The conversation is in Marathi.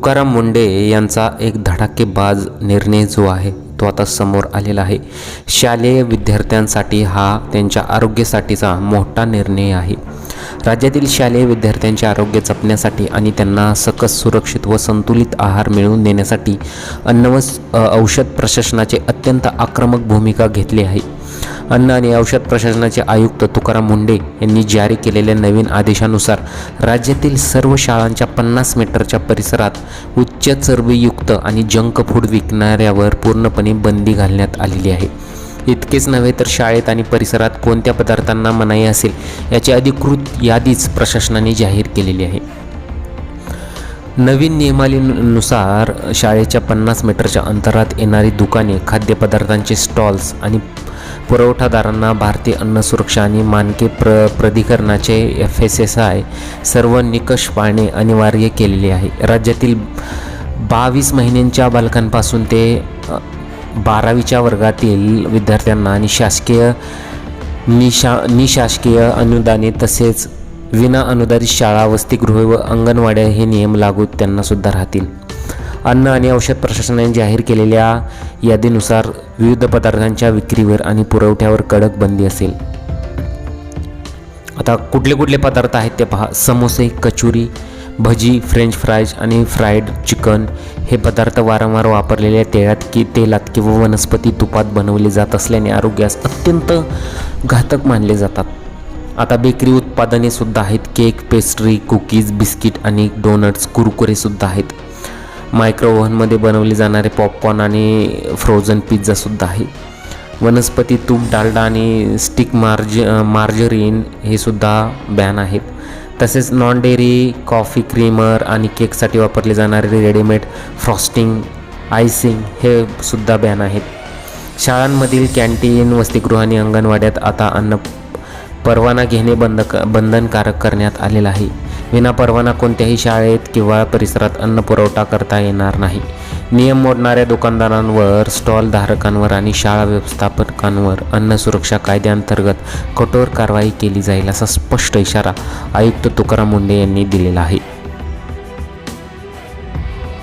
तुकाराम मुंढे यांचा एक धडाकेबाज निर्णय जो आहे तो आता समोर आलेला आहे। शालेय विद्यार्थ्यांसाठी हा त्यांच्या आरोग्यासाठीचा मोठा निर्णय आहे। राज्यातील शालेय विद्यार्थ्यांचे आरोग्य जपण्यासाठी आणि त्यांना सकस, सुरक्षित व संतुलित आहार मिळवून देण्यासाठी अन्न व औषध प्रशासनाचे अत्यंत आक्रमक भूमिका घेतली आहे। अन्न आणि औषध प्रशासनाचे आयुक्त तुकाराम मुंढे यांनी जारी केलेल्या नवीन आदेशानुसार राज्यातील सर्व शाळांच्या 50 मीटरच्या परिसरात उच्च चरबीयुक्त आणि जंक फूड विकणाऱ्यावर पूर्णपणे बंदी घालण्यात आलेली आहे। इतकेच नव्हे तर शाळेत आणि परिसरात कोणत्या पदार्थांना मनाई असेल याची अधिकृत यादीच प्रशासनाने जाहीर केलेली आहे। नवीन नियमावलीनुसार शाळेच्या 50 मीटरच्या अंतरात येणारी दुकाने, खाद्यपदार्थांचे स्टॉल्स आणि पुरवठादारांना भारतीय अन्न सुरक्षा आणि मानके प्राधिकरणाचे FSSAI सर्व निकष पाळणे अनिवार्य केलेले आहे। राज्यातील 22 महिन्यांच्या बालकांपासून ते 12वीच्या वर्गातील विद्यार्थ्यांना आणि शासकीय निशासकीय अनुदानित तसेच विना अनुदानित शाळा, वसतिगृहे व अंगणवाड्या हे नियम लागू त्यांना सुद्धा राहतील। अन्न आणि औषध प्रशासनाने जाहीर केलेल्या यादीनुसार विविध पदार्थांच्या विक्रीवर आणि पुरवठ्यावर कडक बंदी असेल। आता कुठले कुठले पदार्थ आहेत ते पहा। समोसे, कचोरी, भजी, फ्रेंच फ्राईज आणि फ्राईड चिकन हे पदार्थ वारंवार वापरलेल्या तेलात किंवा वनस्पती तुपात बनवले जात असल्याने आरोग्यास अत्यंत घातक मानले जातात। आता बेकरी उत्पादने सुद्धा आहेत। केक, पेस्ट्री, कुकीज, बिस्किट आणि डोनट्स, कुरकुरे सुद्धा आहेत। मायक्रो ओव्हनमध्ये बनवले जाणारे पॉपकॉर्न आणि फ्रोझन पिझ्झासुद्धा आहे। वनस्पती तूप, डालडा आणि स्टिक मार्जरीन हे सुद्धा बॅन आहेत। तसेच नॉन डेअरी कॉफी, क्रीमर आणि केकसाठी वापरले जाणारे रेडीमेड फ्रॉस्टिंग, आयसिंग हे सुद्धा बॅन आहेत। शाळांमधील कॅन्टीन, वसतिगृह आणि अंगणवाड्यात आता अन्न परवाना घेणे बंधनकारक करण्यात आलेलं आहे। विना परवाना कोणत्याही शाळेत किंवा परिसरात अन्न पुरवठा करता येणार नाही। नियम मोडणाऱ्या दुकानदारांवर, स्टॉल धारकांवर आणि शाळा व्यवस्थापकांवर अन्न सुरक्षा कायद्याअंतर्गत कठोर कारवाई केली जाईल असा स्पष्ट इशारा आयुक्त तुकाराम मुंढे यांनी दिलेला आहे।